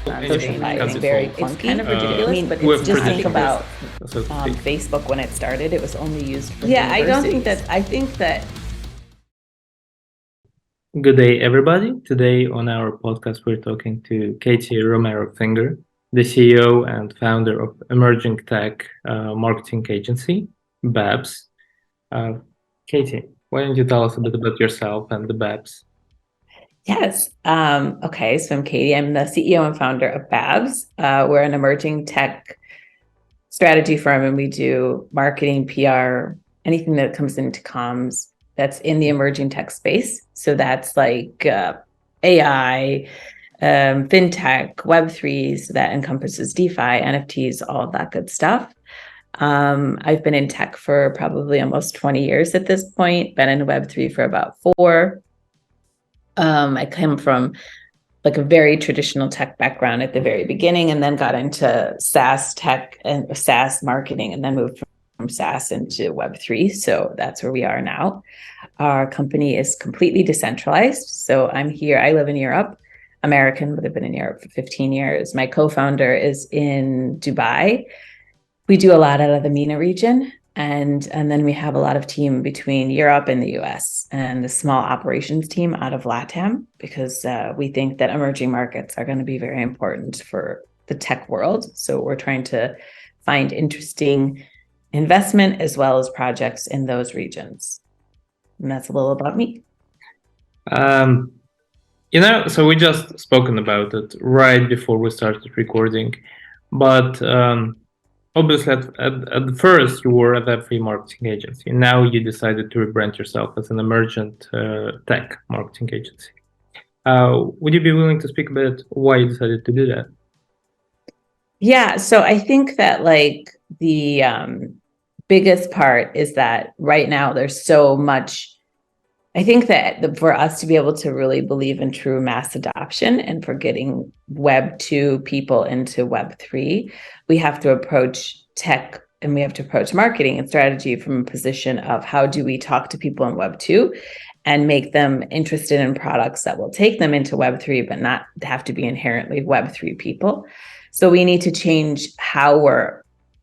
socializing. It's very clunky. It's kind of ridiculous. I mean, but with it's just think traditional, about so to speak. Facebook when it started. It was only used for Yeah, I don't think universities. that. I think that Good day, everybody. Today on our podcast, we're talking to Catie Romero-Finger, the CEO and founder of emerging tech marketing agency, Babs. Catie, why don't you tell us a bit about yourself and the Babs? Yes. Okay. So I'm Catie. I'm the CEO and founder of Babs. We're an emerging tech strategy firm, and we do marketing, PR, anything that comes into comms that's in the emerging tech space. So that's like AI, fintech, Web3, so that encompasses DeFi, NFTs, all of that good stuff. I've been in tech for probably almost 20 years at this point, been in Web3 for about 4. I came from like a very traditional tech background at the very beginning, and then got into SaaS tech and SaaS marketing, and then moved from SaaS into Web3. So that's where we are now. Our company is completely decentralized. So I'm here. I live in Europe, American, but I've been in Europe for 15 years. My co-founder is in Dubai. We do a lot out of the MENA region. And then we have a lot of team between Europe and the US, and the small operations team out of LATAM, because we think that emerging markets are going to be very important for the tech world. So we're trying to find interesting investment as well as projects in those regions. And that's a little about me. So we just spoken about it right before we started recording, but obviously, at first, you were a Web3 marketing agency. Now you decided to rebrand yourself as an emergent tech marketing agency. Would you be willing to speak about why you decided to do that? Yeah, so I think that like the biggest part is that right now there's so much. I think that for us to be able to really believe in true mass adoption and for getting Web 2 people into Web 3, we have to approach tech and we have to approach marketing and strategy from a position of how do we talk to people in Web 2 and make them interested in products that will take them into Web 3, but not have to be inherently Web 3 people. So we need to change how we're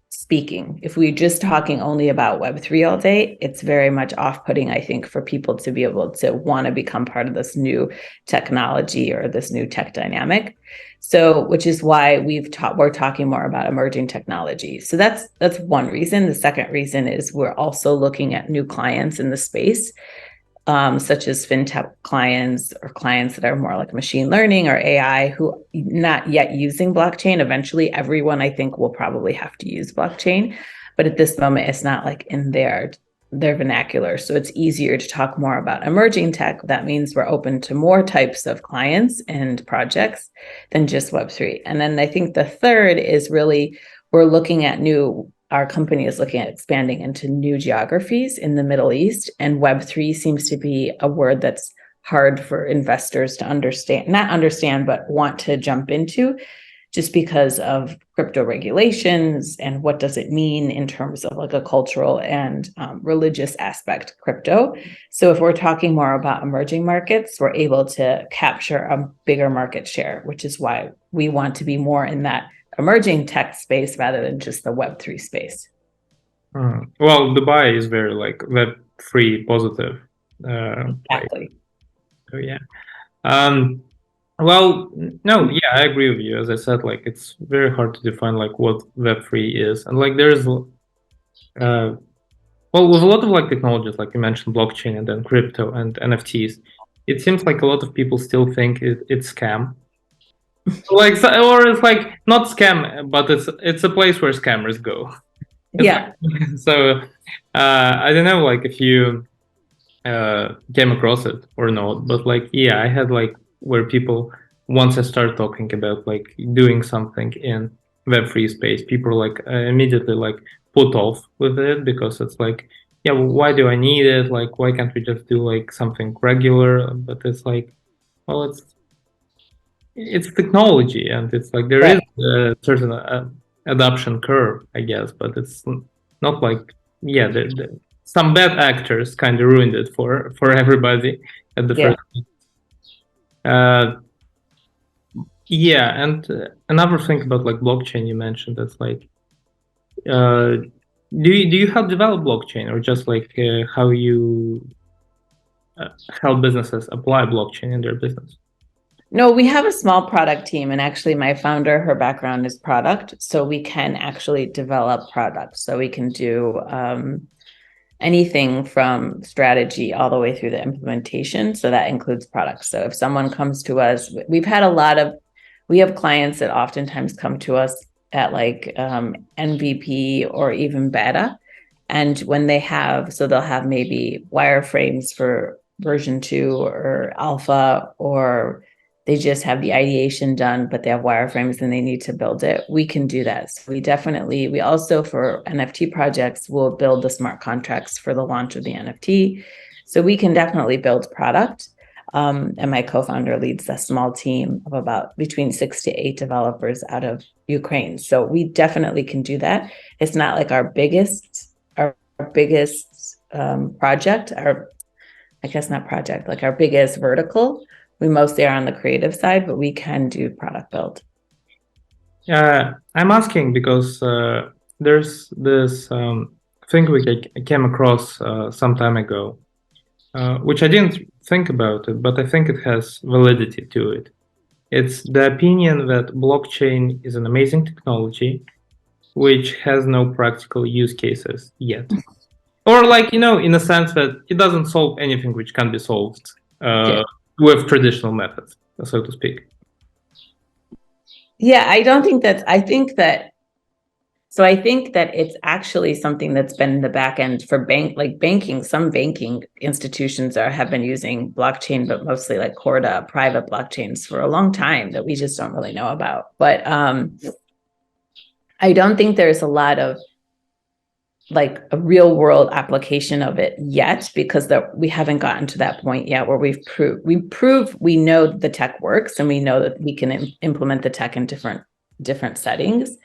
speaking. If we're just talking only about Web3 all day, it's very much off-putting, I think, for people to be able to want to become part of this new technology or this new tech dynamic. So, which is why we're talking more about emerging technology. So that's one reason. The second reason is we're also looking at new clients in the space, such as fintech clients or clients that are more like machine learning or AI, who not yet using blockchain. Eventually, everyone I think will probably have to use blockchain, but at this moment, it's not like in their vernacular. So it's easier to talk more about emerging tech. That means we're open to more types of clients and projects than just Web3. And then I think the third is really we're looking at our company is looking at expanding into new geographies in the Middle East, and Web3 seems to be a word that's hard for investors to not understand, but want to jump into, just because of crypto regulations and what does it mean in terms of like a cultural and religious aspect of crypto. So if we're talking more about emerging markets, we're able to capture a bigger market share, which is why we want to be more in that emerging tech space rather than just the Web3 space. Well, Dubai is very like Web3 positive. Exactly. So yeah. Well, no, yeah, I agree with you. As I said, like it's very hard to define like what Web3 is, and like there's well, with a lot of like technologies, like you mentioned, blockchain and then crypto and NFTs, it seems like a lot of people still think it's scam. Like, or it's like not scam, but it's a place where scammers go. Yeah. So I don't know, like if you came across it or not, but like yeah, I had like where people once I start talking about like doing something in Web3 space, people like immediately like put off with it because it's like, yeah, well, why do I need it? Like, why can't we just do like something regular? But it's like, well, it's technology, and it's like there is a certain adoption curve, I guess, but it's not like yeah, some bad actors kind of ruined it for everybody at the first. Yeah, and another thing about like blockchain you mentioned that's like, uh, do you help develop blockchain or just like how you help businesses apply blockchain in their business? No, we have a small product team, and actually my founder, her background is product, so we can actually develop products. So we can do anything from strategy all the way through the implementation. So that includes products. So if someone comes to us, we have clients that oftentimes come to us at like MVP or even beta. And when they'll have maybe wireframes for version 2 or alpha, or they just have the ideation done, but they have wireframes and they need to build it. We can do that. So we also, for NFT projects, will build the smart contracts for the launch of the NFT. So we can definitely build product. And my co-founder leads a small team of about between 6 to 8 developers out of Ukraine. So we definitely can do that. It's not like our biggest project, I guess not project, like our biggest vertical. We mostly are on the creative side, but we can do product build. I'm asking because there's this thing I came across some time ago, which I didn't think about it, but I think it has validity to it. It's the opinion that blockchain is an amazing technology which has no practical use cases yet. Or like, in a sense that it doesn't solve anything which can be solved with traditional methods, so to speak. Yeah, I think that it's actually something that's been in the back end for banking. Some banking institutions have been using blockchain, but mostly like Corda, private blockchains for a long time that we just don't really know about. But I don't think there's a lot of like a real world application of it yet, because we haven't gotten to that point yet where we know the tech works and we know that we can implement the tech in different settings.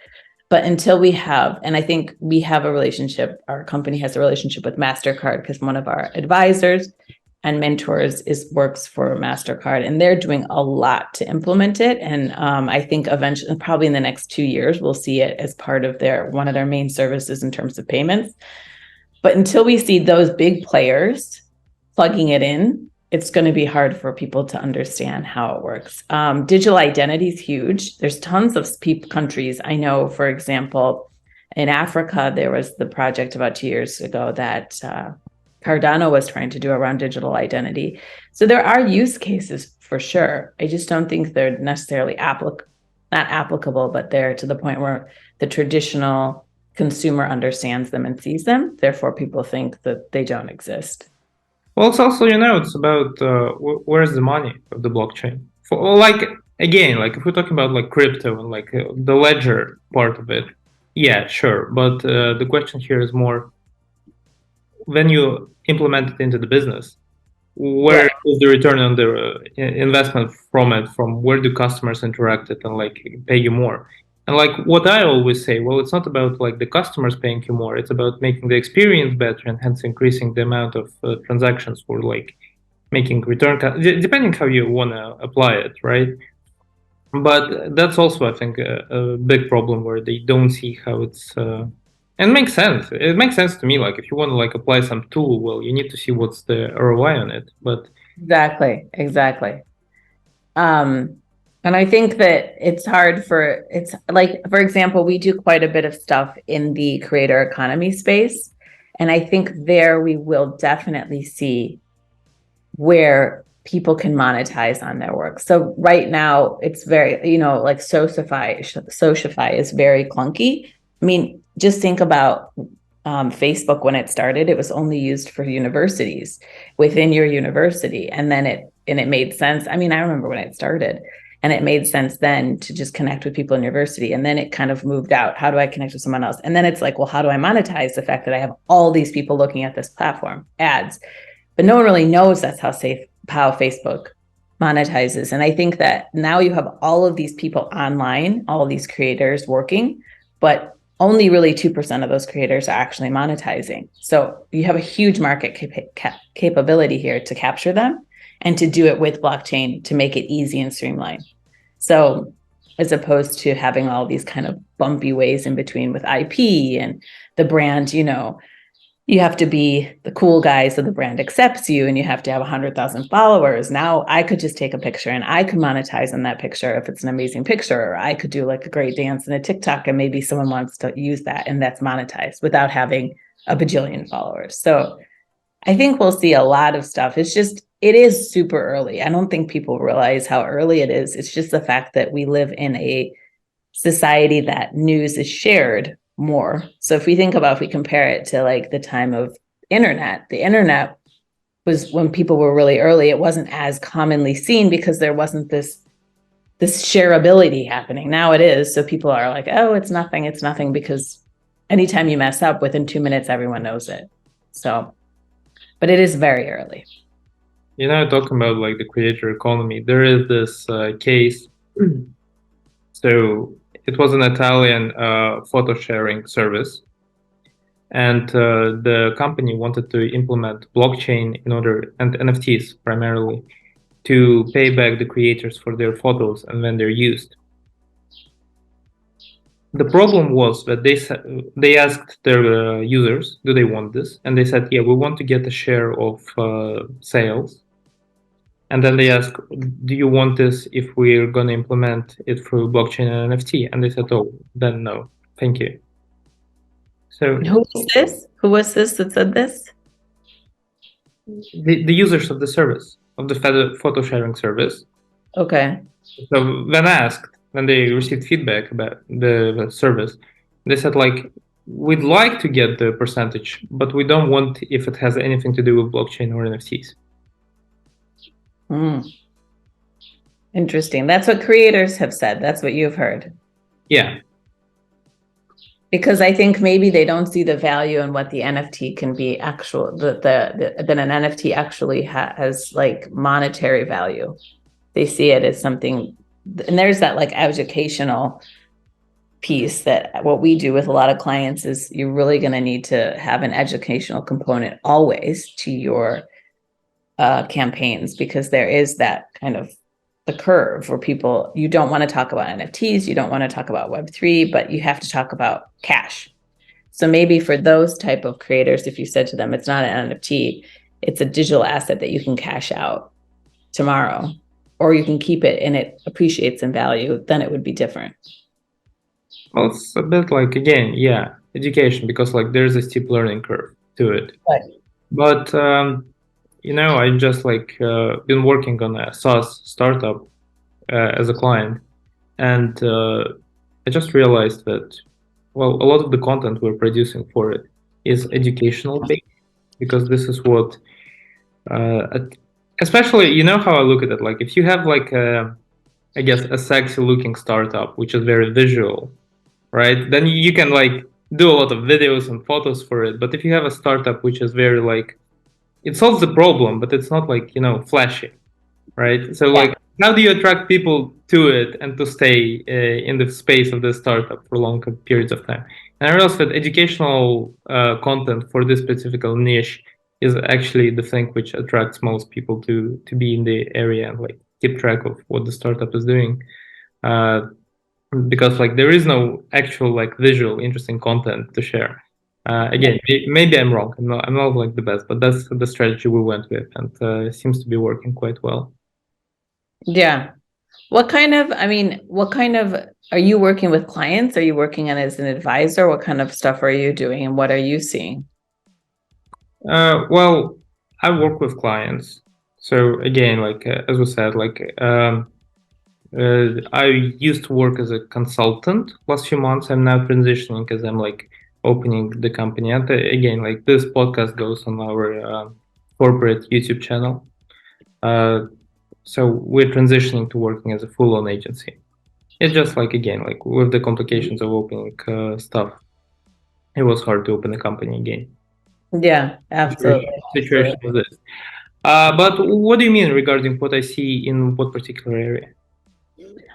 But until we have, and I think we have our company has a relationship with MasterCard, because one of our advisors and mentors works for MasterCard, and they're doing a lot to implement it. And I think eventually, probably in the next 2 years, we'll see it as part of one of their main services in terms of payments. But until we see those big players plugging it in, it's going to be hard for people to understand how it works. Digital identity is huge. There's tons of countries. I know, for example, in Africa, there was the project about 2 years ago that Cardano was trying to do around digital identity. So there are use cases for sure. I just don't think they're necessarily not applicable, but they're to the point where the traditional consumer understands them and sees them. Therefore, people think that they don't exist. Well, it's also, it's about where's the money of the blockchain. Like, again, like if we're talking about like crypto and like the ledger part of it, yeah, sure. But the question here is more, when you implement it into the business, where is the return on the investment from it? From where do customers interact it and like pay you more? And like what I always say, well, it's not about like the customers paying you more. It's about making the experience better and hence increasing the amount of transactions for like making return, depending how you want to apply it, right? But that's also, I think, a big problem where they don't see how it's. And it makes sense. It makes sense to me. Like if you want to like apply some tool, well, you need to see what's the ROI on it. But exactly. And I think that it's like, for example, we do quite a bit of stuff in the creator economy space. And I think there we will definitely see where people can monetize on their work. So right now it's very, like Sociify is very clunky. I mean, just think about Facebook. When it started, it was only used for universities within your university. And then it made sense. I mean, I remember when it started, and it made sense then to just connect with people in university. And then it kind of moved out. How do I connect with someone else? And then it's like, well, how do I monetize the fact that I have all these people looking at this platform? Ads. But no one really knows that's how Facebook monetizes. And I think that now you have all of these people online, all of these creators working, but only really 2% of those creators are actually monetizing. So you have a huge market capability here to capture them and to do it with blockchain to make it easy and streamlined. So as opposed to having all these kind of bumpy ways in between with IP and the brand, you have to be the cool guy so the brand accepts you, and you have to have 100,000 followers. Now I could just take a picture and I could monetize on that picture if it's an amazing picture, or I could do like a great dance in a TikTok and maybe someone wants to use that and that's monetized without having a bajillion followers. So I think we'll see a lot of stuff. It is super early. I don't think people realize how early it is. It's just the fact that we live in a society that news is shared more. So if we compare it to like the time of the internet was when people were really early. It wasn't as commonly seen because there wasn't this shareability happening. Now it is. So people are like, oh, it's nothing, because anytime you mess up, within 2 minutes, everyone knows it. So, but it is very early. Talking about like the creator economy, there is this case. So it was an Italian photo sharing service, and the company wanted to implement blockchain and NFTs primarily, to pay back the creators for their photos and when they're used. The problem was that they asked their users, do they want this? And they said, yeah, we want to get a share of sales. And then they asked, do you want this if we're going to implement it through blockchain and NFT? And they said, oh, then no, thank you. So who was this? Who was this that said this? The users of the service, of the photo sharing service. Okay. So when they received feedback about the service, they said like, we'd like to get the percentage, but we don't want if it has anything to do with blockchain or NFTs. Interesting. That's what creators have said. That's what you've heard. Yeah. Because I think maybe they don't see the value in what the NFT can be that an NFT actually has like monetary value. They see it as something, and there's that like educational piece that what we do with a lot of clients is you're really going to need to have an educational component always to your campaigns, because there is that kind of the curve where you don't want to talk about NFTs, you don't want to talk about Web3, but you have to talk about cash. So maybe for those type of creators, if you said to them, it's not an NFT, it's a digital asset that you can cash out tomorrow, or you can keep it and it appreciates in value, then it would be different. Well, it's a bit like, again, yeah, education, because like there's a steep learning curve to it. Right. But I just been working on a SaaS startup as a client, and I just realized that, well, a lot of the content we're producing for it is educational based, because this is what, especially, how I look at it, like if you have like I guess a sexy looking startup which is very visual, right? Then you can like do a lot of videos and photos for it. But if you have a startup which is very like, it solves the problem, but it's not like, flashy, right? So like, how do you attract people to it and to stay in the space of the startup for long periods of time? And I realized that educational content for this specific niche is actually the thing which attracts most people to be in the area and like keep track of what the startup is doing. Because like there is no actual like visual interesting content to share. Again, maybe I'm wrong. I'm not like the best, but that's the strategy we went with, and it seems to be working quite well. Yeah. What kind of are you working with clients? Are you working on as an advisor? What kind of stuff are you doing and what are you seeing? Well, I work with clients. So again, like as we said, like I used to work as a consultant last few months. I'm now transitioning because I'm like opening the company. And again, like this podcast goes on our corporate YouTube channel. So we're transitioning to working as a full-on agency. It's just like, again, like with the complications of opening stuff, it was hard to open a company again. Yeah, absolutely. Situation was this. But what do you mean regarding what I see in what particular area?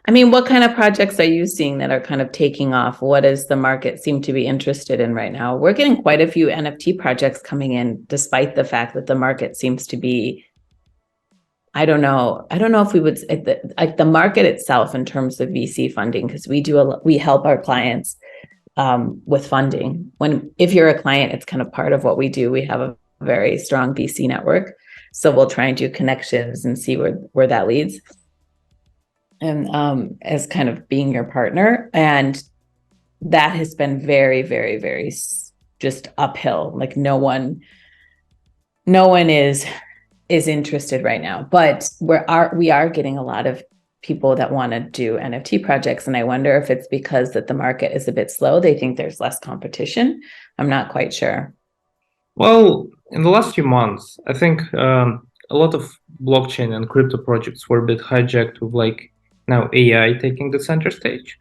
I mean, what kind of projects are you seeing that are kind of taking off? What does the market seem to be interested in right now? We're getting quite a few NFT projects coming in, despite the fact that the market seems to be I don't know if we would like the market itself in terms of VC funding, because we help our clients with funding. If you're a client, it's kind of part of what we do. We have a very strong VC network, so we'll try and do connections and see where that leads, and as kind of being your partner. And that has been very, very, very just uphill. Like no one is interested right now, but we are getting a lot of people that want to do NFT projects. And I wonder if it's because that the market is a bit slow. They think there's less competition. I'm not quite sure. Well, in the last few months, I think a lot of blockchain and crypto projects were a bit hijacked with like now AI taking the center stage.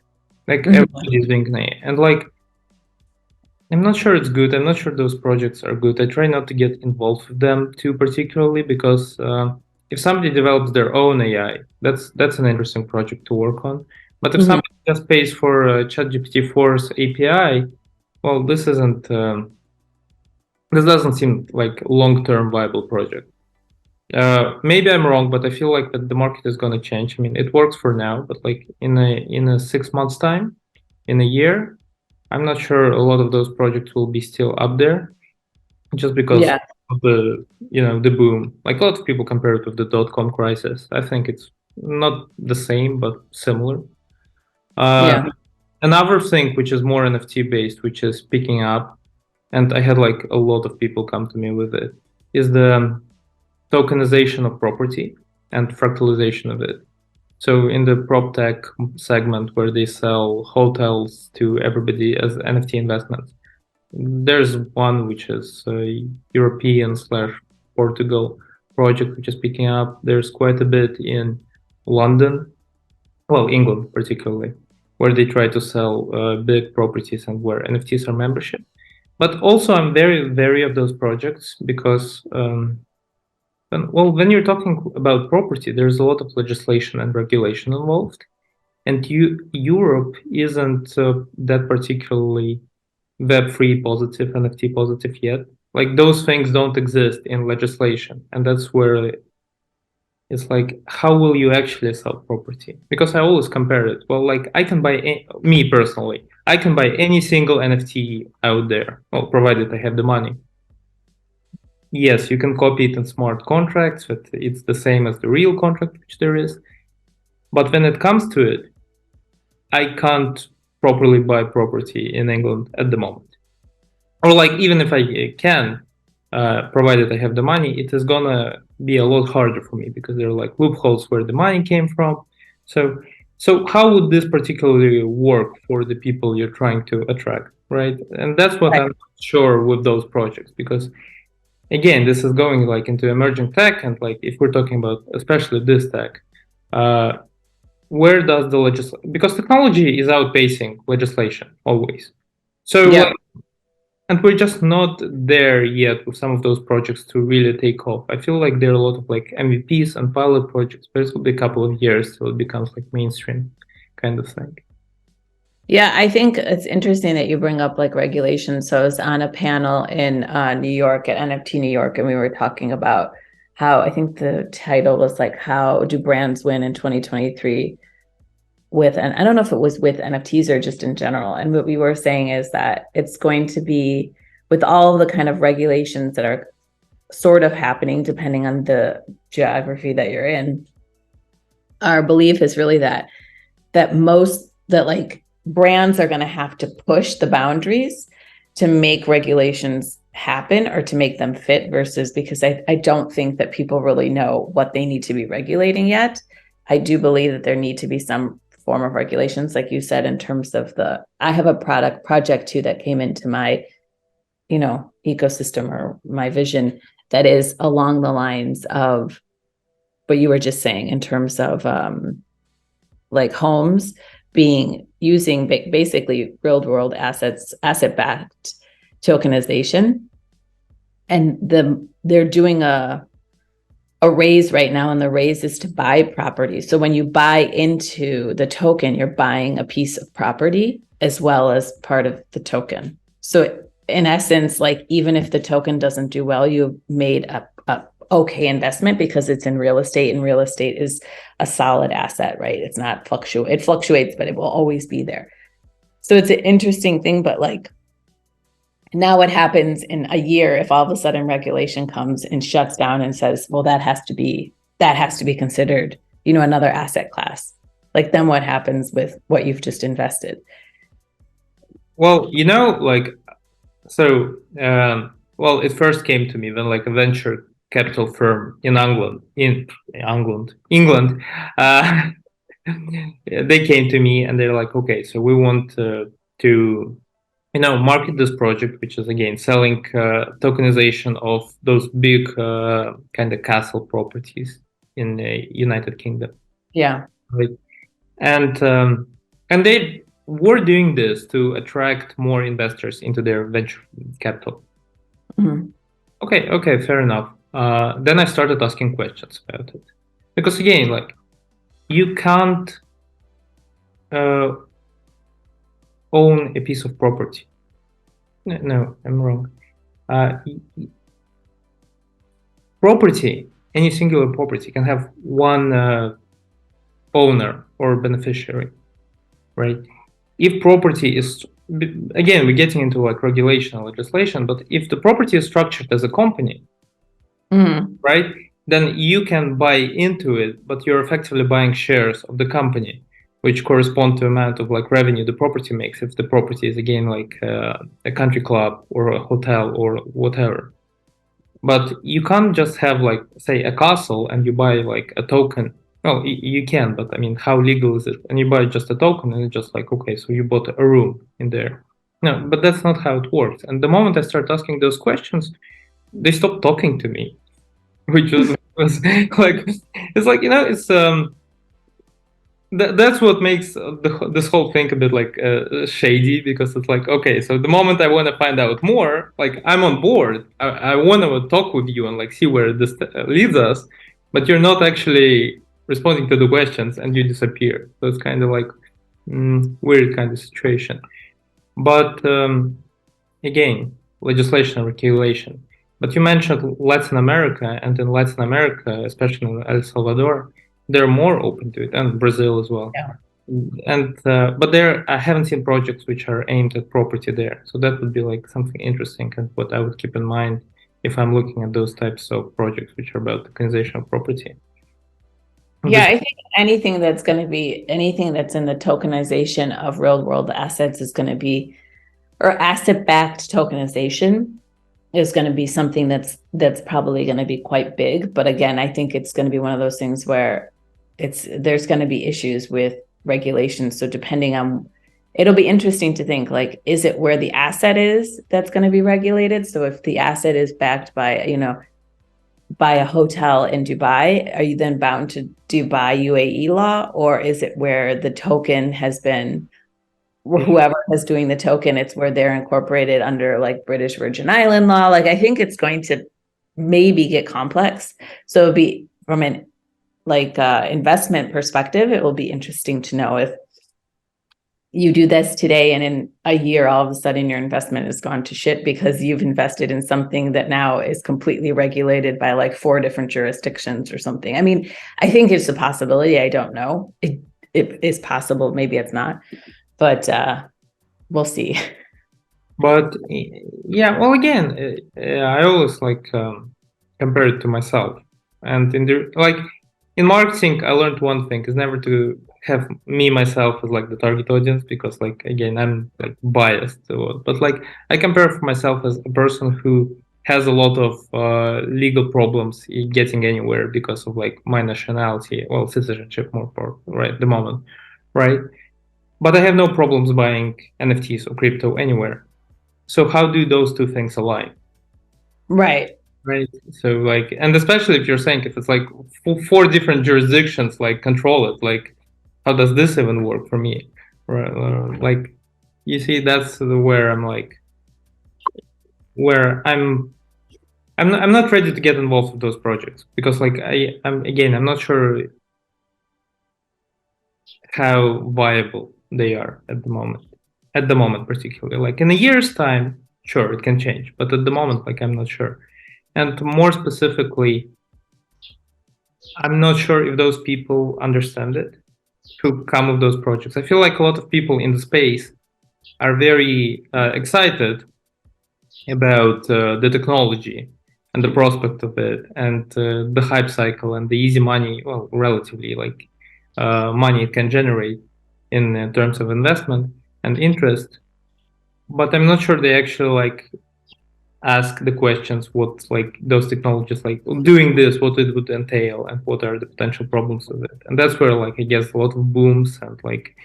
Like everybody's doing AI. And like I'm not sure it's good. I'm not sure those projects are good. I try not to get involved with them too particularly because if somebody develops their own AI, that's an interesting project to work on. But if somebody just pays for ChatGPT 4's API, well, this doesn't seem like a long-term viable project. Maybe I'm wrong, but I feel like that the market is going to change. I mean, it works for now, but like in a 6 months time, in a year, I'm not sure a lot of those projects will be still up there just because of the boom. Like a lot of people compare it with the dot-com crisis. I think it's not the same, but similar. Another thing which is more NFT based, which is picking up, and I had like a lot of people come to me with it, is the tokenization of property and fractalization of it. So in the prop tech segment where they sell hotels to everybody as NFT investments, there's one which is a European/Portugal project which is picking up. There's quite a bit in London, well, England particularly, where they try to sell big properties and where NFTs are membership. But also I'm very wary of those projects because when you're talking about property, there's a lot of legislation and regulation involved, and Europe isn't that particularly Web3 positive, NFT positive yet. Like those things don't exist in legislation, and that's where it's like, how will you actually sell property? Because I always compare it. Well, like I can buy me personally, I can buy any single NFT out there, well, provided I have the money. Yes, you can copy it in smart contracts, but it's the same as the real contract which there is. But when it comes to it, I can't properly buy property in England at the moment. Or like even if I can, provided I have the money, it is gonna be a lot harder for me because there are like loopholes where the money came from. So how would this particularly work for the people you're trying to attract, right? And that's what I'm not sure with those projects, because again, this is going like into emerging tech, and like if we're talking about especially this tech, where does the legislation, because technology is outpacing legislation always. So like, and we're just not there yet with some of those projects to really take off. I feel like there are a lot of like MVPs and pilot projects, but it will be a couple of years till it becomes like mainstream kind of thing. Yeah, I think it's interesting that you bring up like regulations. So I was on a panel in New York at NFT New York, and we were talking about how, I think the title was like, how do brands win in 2023 with, and I don't know if it was with NFTs or just in general. And what we were saying is that it's going to be with all the kind of regulations that are sort of happening depending on the geography that you're in. Our belief is really that like brands are going to have to push the boundaries to make regulations happen or to make them fit, versus because I don't think that people really know what they need to be regulating yet. I do believe that there need to be some form of regulations, like you said, in terms of I have a project too that came into my, ecosystem or my vision that is along the lines of what you were just saying in terms of like homes using basically real world asset-backed tokenization. And they're doing a raise right now, and the raise is to buy property. So when you buy into the token, you're buying a piece of property as well as part of the token. So in essence, like even if the token doesn't do well, you've made a okay investment because it's in real estate, and real estate is a solid asset, right? It's not it fluctuates, but it will always be there. So it's an interesting thing, but like now what happens in a year if all of a sudden regulation comes and shuts down and says, well, that has to be considered, another asset class. Like then what happens with what you've just invested? Well, well, it first came to me when like a venture capital firm in England, they came to me and they're like, okay, so we want to market this project, which is again selling tokenization of those big kind of castle properties in the United Kingdom. Yeah. Right. And they were doing this to attract more investors into their venture capital. Mm-hmm. Okay, fair enough. Then I started asking questions about it. Because again, like you can't own a piece of property. No, I'm wrong. Property, any singular property can have one owner or beneficiary, right? If property is, again, we're getting into like regulation or legislation, but if the property is structured as a company, right, then you can buy into it, but you're effectively buying shares of the company, which correspond to amount of like revenue the property makes if the property is again like a country club or a hotel or whatever. But you can't just have like, say, a castle and you buy like a token. Well, you can, but I mean, how legal is it? And you buy just a token and it's just like, okay, so you bought a room in there. No, but that's not how it works. And the moment I start asking those questions, they stop talking to me, which was like, it's like, it's that's what makes this whole thing a bit like shady, because it's like, okay, so the moment I want to find out more, like I'm on board, I want to talk with you and like see where this leads us, but you're not actually responding to the questions and you disappear. So it's kind of like weird kind of situation. But again, legislation and regulation. But you mentioned Latin America, and in Latin America, especially in El Salvador, they're more open to it, and Brazil as well. Yeah. And but there, I haven't seen projects which are aimed at property there. So that would be like something interesting, and what I would keep in mind if I'm looking at those types of projects which are about tokenization of property. Yeah, I think anything that's in the tokenization of real world assets is going to be, or asset-backed tokenization is going to be something that's probably going to be quite big. But again, I think it's going to be one of those things where there's going to be issues with regulations. So depending on, it'll be interesting to think, like, is it where the asset is that's going to be regulated? So if the asset is backed by, by a hotel in Dubai, are you then bound to Dubai UAE law? Or is it where the token has been, whoever is doing the token, it's where they're incorporated under like British Virgin Island law? Like, I think it's going to maybe get complex. So it'll be from an investment perspective, it will be interesting to know if you do this today and in a year, all of a sudden your investment has gone to shit because you've invested in something that now is completely regulated by like 4 different jurisdictions or something. I mean, I think it's a possibility. I don't know. It is possible. Maybe it's not, but we'll see. But yeah, well, again, I always like compare it to myself, and in marketing, I learned one thing is never to have me myself as like the target audience, because like again, I'm like biased, but like I compare for myself as a person who has a lot of legal problems getting anywhere because of like my nationality, well, citizenship more for right at the moment, right? But I have no problems buying NFTs or crypto anywhere. So how do those two things align? Right. Right. So like, and especially if you're saying if it's like 4 different jurisdictions like control it, like how does this even work for me? Right. Like, you see, that's where I'm like, where I'm not ready to get involved with those projects, because like I'm not sure how viable they are at the moment. At the moment, particularly, like in a year's time, sure, it can change, but at the moment, like I'm not sure. And more specifically, I'm not sure if those people understand it who come with those projects. I feel like a lot of people in the space are very excited about the technology and the prospect of it and the hype cycle and the easy money, well, relatively like money it can generate in terms of investment and interest. But I'm not sure they actually like ask the questions what like those technologies like doing this, what it would entail and what are the potential problems with it. And that's where like I guess a lot of booms and like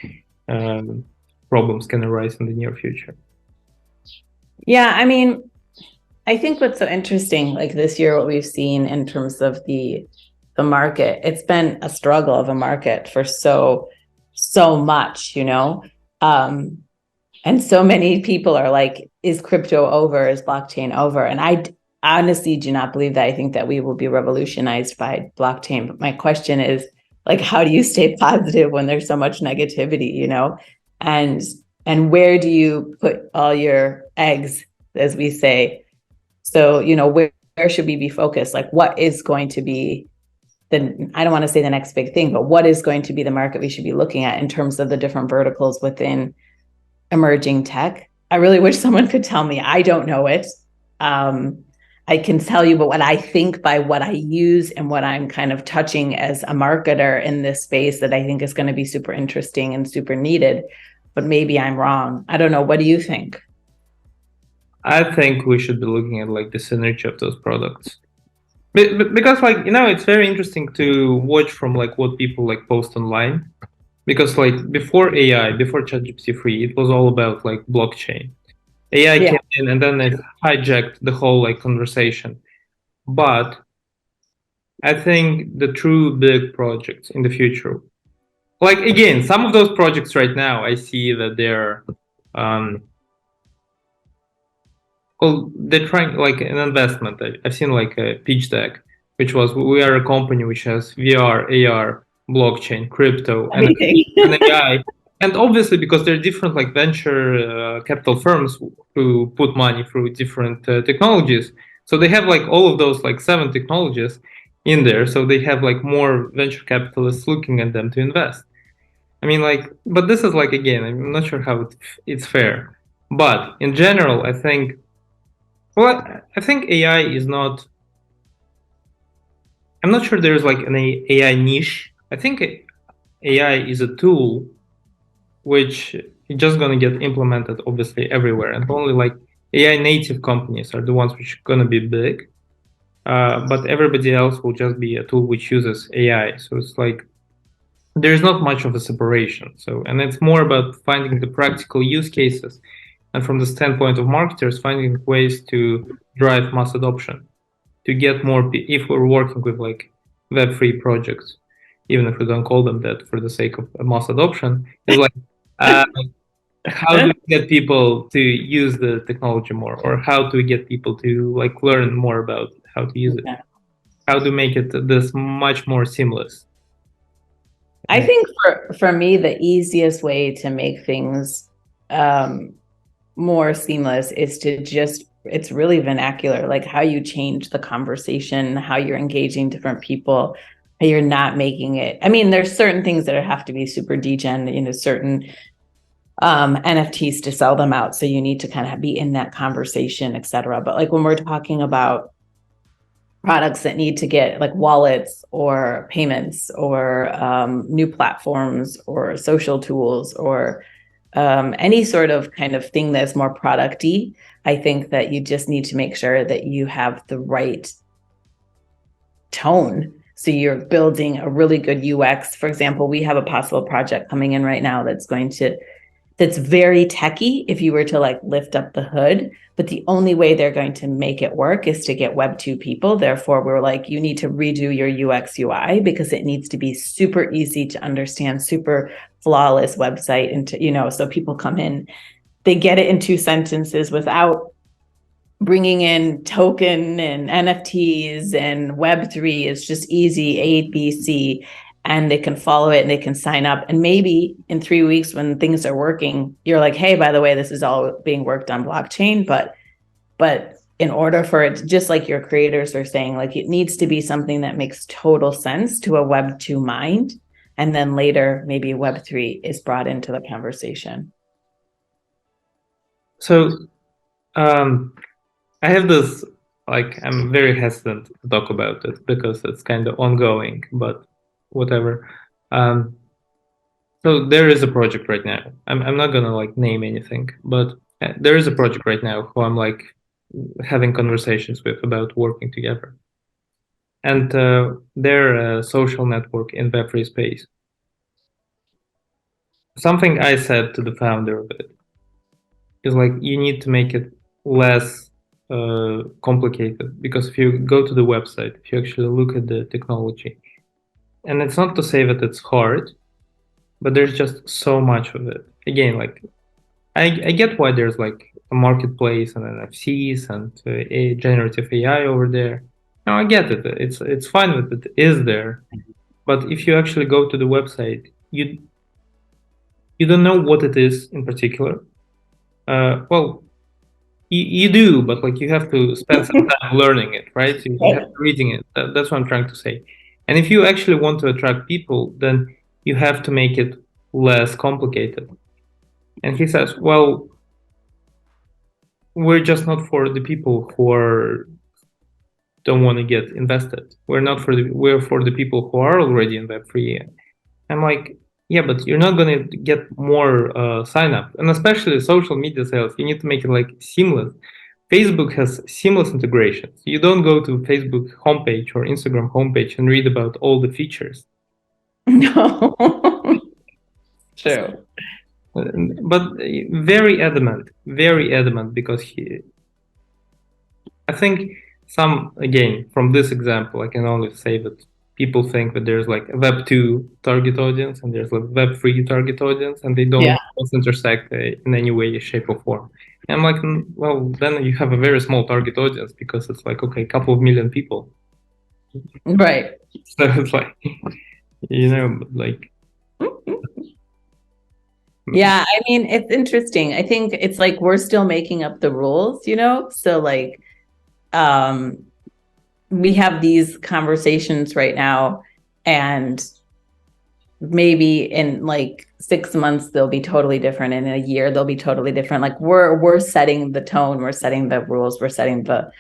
um, problems can arise in the near future. Yeah, I mean, I think what's so interesting, like this year, what we've seen in terms of the market, it's been a struggle of a market for so much, you know. And so many people are like, is crypto over? Is blockchain over? And I honestly do not believe that. I think that we will be revolutionized by blockchain. But my question is, like, how do you stay positive when there's so much negativity, you know? And where do you put all your eggs, as we say? So, you know, where should we be focused? Like, what is going to be I don't want to say the next big thing, but what is going to be the market we should be looking at in terms of the different verticals within emerging tech? I really wish someone could tell me. I don't know it. I can tell you, but what I think by what I use and what I'm kind of touching as a marketer in this space that I think is going to be super interesting and super needed. But maybe I'm wrong. I don't know. What do you think? I think we should be looking at like the synergy of those products. Because like, you know, it's very interesting to watch from like what people like post online. Because like before AI, before ChatGPT 3, it was all about like blockchain. AI Yeah. came in and then it hijacked the whole like conversation. But I think the true big projects in the future, like again, some of those projects right now, I see that they're um, well, they're trying like an investment. I've seen like a pitch deck, which was we are a company which has VR, AR, blockchain, crypto, and Everything. an AI. And obviously, because they're different like venture capital firms who put money through different technologies, so they have like all of those like 7 technologies in there. So they have like more venture capitalists looking at them to invest. I mean, like, but this is like again, I'm not sure how it's fair. But in general, I think well, I think AI is not. I'm not sure there's like an AI niche. I think AI is a tool which is just gonna get implemented obviously everywhere, and only like AI native companies are the ones which are gonna be big. But everybody else will just be a tool which uses AI. So it's like there's not much of a separation. So, and it's more about finding the practical use cases, and from the standpoint of marketers, finding ways to drive mass adoption. To get more if we're working with like web3 projects, even if we don't call them that for the sake of mass adoption, is like uh, how do we get people to use the technology more, or how do we get people to like learn more about how to use it, Yeah. how to make it this much more seamless. I think for me, the easiest way to make things more seamless is to just, it's really vernacular, like how you change the conversation, how you're engaging different people, how you're not making it. I mean, there's certain things that have to be super degen, you know, certain NFTs to sell them out. So you need to kind of be in that conversation, et cetera. But like when we're talking about products that need to get like wallets or payments or new platforms or social tools or any sort of kind of thing that's more product-y, I think that you just need to make sure that you have the right tone. So you're building a really good UX. For example, we have a possible project coming in right now that's very techy if you were to like lift up the hood, but the only way they're going to make it work is to get Web 2 people. Therefore, we're like, you need to redo your UX UI because it needs to be super easy to understand, super flawless website. And to, you know, so people come in, they get it in 2 sentences without bringing in token and NFTs and Web3. It's just easy, A, B, C, and they can follow it and they can sign up. And maybe in 3 weeks when things are working, you're like, hey, by the way, this is all being worked on blockchain, but in order for it, just like your creators are saying, like it needs to be something that makes total sense to a Web 2 mind. And then later, maybe Web 3 is brought into the conversation. So I have this, like, I'm very hesitant to talk about it because it's kind of ongoing, but whatever. So there is a project right now. I'm not gonna like name anything, but there is a project right now who I'm like having conversations with about working together. And they're a social network in Web3 space. Something I said to the founder of it is like, you need to make it less complicated, because if you go to the website, if you actually look at the technology, and it's not to say that it's hard, but there's just so much of it. Again, like I get why there's like a marketplace and NFCs and a generative AI over there. No, I get it. It's fine with it is there, but if you actually go to the website, you don't know what it is in particular. Well, you do, but like you have to spend some time learning it, right? You have to reading it. That's what I'm trying to say. And if you actually want to attract people, then you have to make it less complicated. And he says, well, we're just not for the people who don't want to get invested. We're for the people who are already in Web3. I'm like, yeah, but you're not going to get more sign up, and especially social media sales. You need to make it like seamless. Facebook has seamless integrations. You don't go to Facebook homepage or Instagram homepage and read about all the features. No. True. But very adamant, because I think again, from this example, I can only say that people think that there's like a Web 2 target audience and there's like Web 3 target audience, and they don't intersect in any way, shape, or form. And I'm like, well, then you have a very small target audience, because it's like, okay, a couple of million people. Right. So it's like, like. Yeah, I mean, it's interesting. I think it's like we're still making up the rules, So like we have these conversations right now, and maybe in like 6 months they'll be totally different, in a year they'll be totally different. Like we're setting the tone, we're setting the rules, we're setting the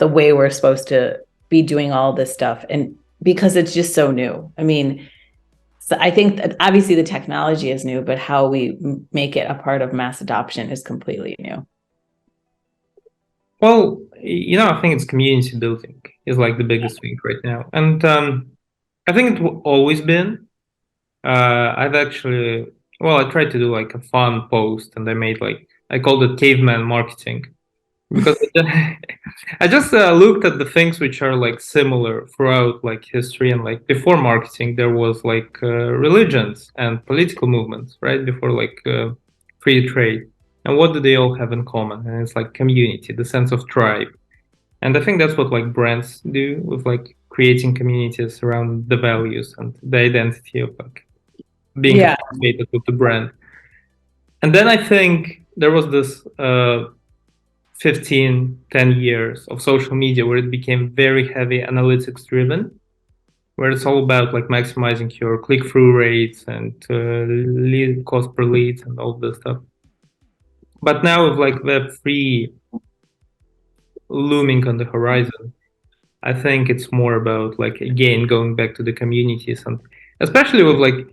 way we're supposed to be doing all this stuff, and because it's just so new. I mean, so I think that obviously the technology is new, but how we make it a part of mass adoption is completely new. Well, I think it's community building is like the biggest thing right now. And I think it's always been. I've actually, I tried to do like a fun post, and I called it caveman marketing, because I just looked at the things which are like similar throughout like history, and like before marketing, there was like religions and political movements, right? Before like free trade. And what do they all have in common? And it's like community, the sense of tribe. And I think that's what like brands do, with like creating communities around the values and the identity of like being associated with the brand. And then I think there was this 10 years of social media where it became very heavy analytics driven, where it's all about like maximizing your click-through rates and lead cost per leads and all this stuff. But now with like Web3 looming on the horizon, I think it's more about like, again, going back to the communities, and especially with like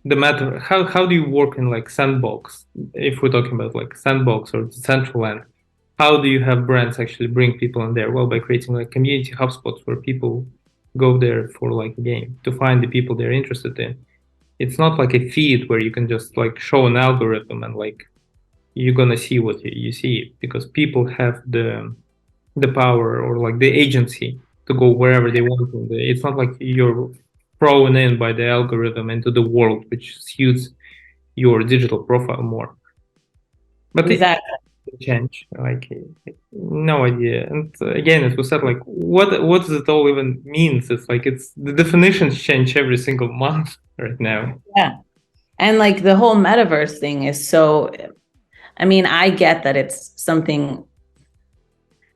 the matter, how do you work in like sandbox? If we're talking about like sandbox or decentralized, how do you have brands actually bring people in there? Well, by creating like community hotspots where people go there for like a game to find the people they're interested in. It's not like a feed where you can just like show an algorithm and like you're gonna see what you see, because people have the power or like the agency to go wherever they want. It's not like you're thrown in by the algorithm into the world which suits your digital profile more. But exactly. Change, like no idea. And again, as we said, like what does it all even means? It's like it's the definitions change every single month right now. Yeah. And like the whole metaverse thing is so, I mean, I get that it's something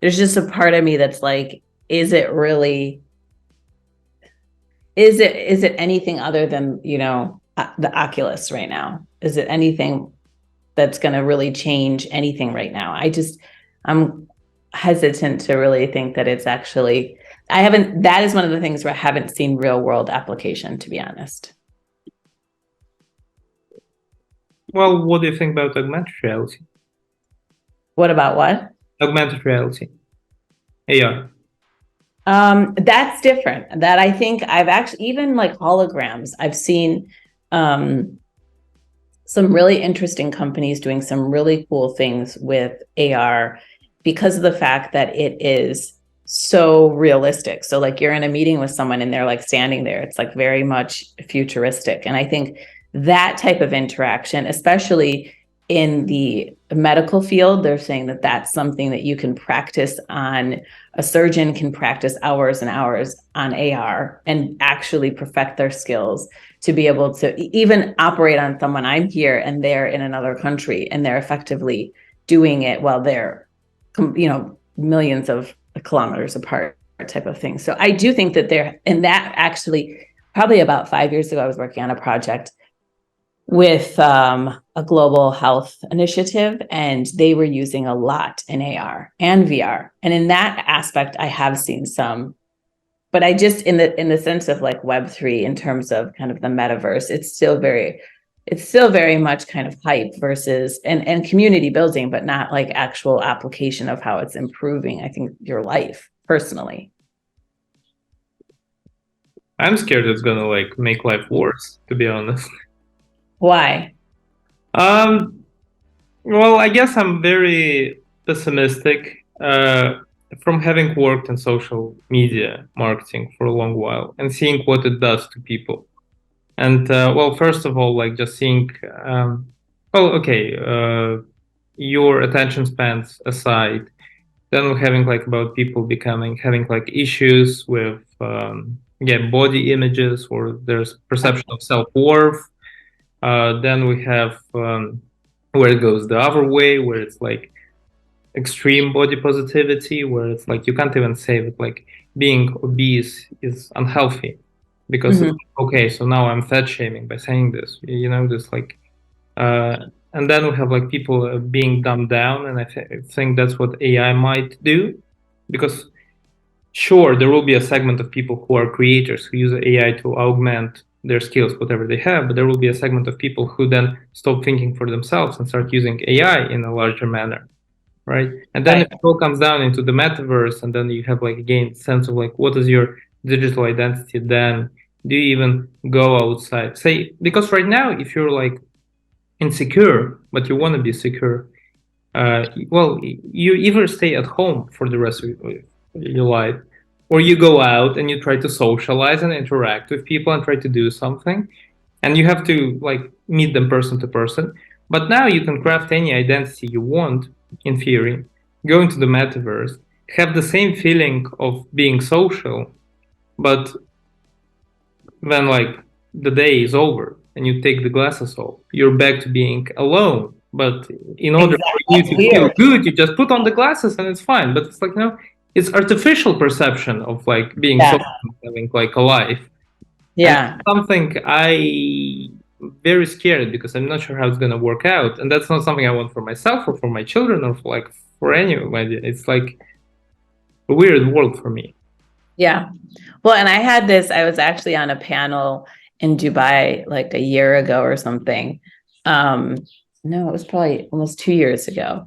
there's just a part of me that's like, is it really, is it anything other than, the Oculus right now? Is it anything that's going to really change anything right now? I'm hesitant to really think that it's actually, that is one of the things where I haven't seen real world application, to be honest. Well, what do you think about augmented reality? What about what? Augmented reality, AR. That's different. That I think I've actually, even like holograms, I've seen some really interesting companies doing some really cool things with AR because of the fact that it is so realistic. So like you're in a meeting with someone and they're like standing there. It's like very much futuristic. And I think that type of interaction, especially in the medical field, they're saying that that's something that you can practice on. A surgeon can practice hours and hours on AR and actually perfect their skills to be able to even operate on someone. I'm here and they're in another country and they're effectively doing it while they're, millions of kilometers apart, type of thing. So I do think that and that actually, probably about 5 years ago, I was working on a project with a global health initiative, and they were using a lot in AR and VR. And in that aspect, I have seen some, but I just, in the sense of like Web3, in terms of kind of the metaverse, it's still very much kind of hype versus and community building, but not like actual application of how it's improving, I think, your life personally. I'm scared it's gonna like make life worse, to be honest. Why? Well, I guess I'm very pessimistic from having worked in social media marketing for a long while and seeing what it does to people. And well, first of all, like just seeing, okay, your attention spans aside, then we're having like about people having like issues with, body images, or there's perception of self-worth. Then we have where it goes the other way, where it's like extreme body positivity, where it's like you can't even say that like being obese is unhealthy because it's okay. So now I'm fat shaming by saying this, this like, and then we have like people being dumbed down, and I think that's what AI might do, because sure, there will be a segment of people who are creators who use AI to augment their skills, whatever they have, but there will be a segment of people who then stop thinking for themselves and start using AI in a larger manner, right? And then Right. if it all comes down into the metaverse, and then you have like again sense of like what is your digital identity, then do you even go outside? Say, because right now, if you're like insecure but you want to be secure, well, you either stay at home for the rest of your life, or you go out and you try to socialize and interact with people and try to do something, and you have to like meet them person to person. But now you can craft any identity you want, in theory, go into the metaverse, have the same feeling of being social, but when like the day is over and you take the glasses off, you're back to being alone. But in order for you to feel good, you just put on the glasses and it's fine. But it's like, no, it's artificial perception of like being social, having like a life. Yeah. And something I'm very scared, because I'm not sure how it's gonna work out. And that's not something I want for myself or for my children or for like for anybody. It's like a weird world for me. Yeah. Well, and I was actually on a panel in Dubai like a year ago or something. No, it was probably almost 2 years ago.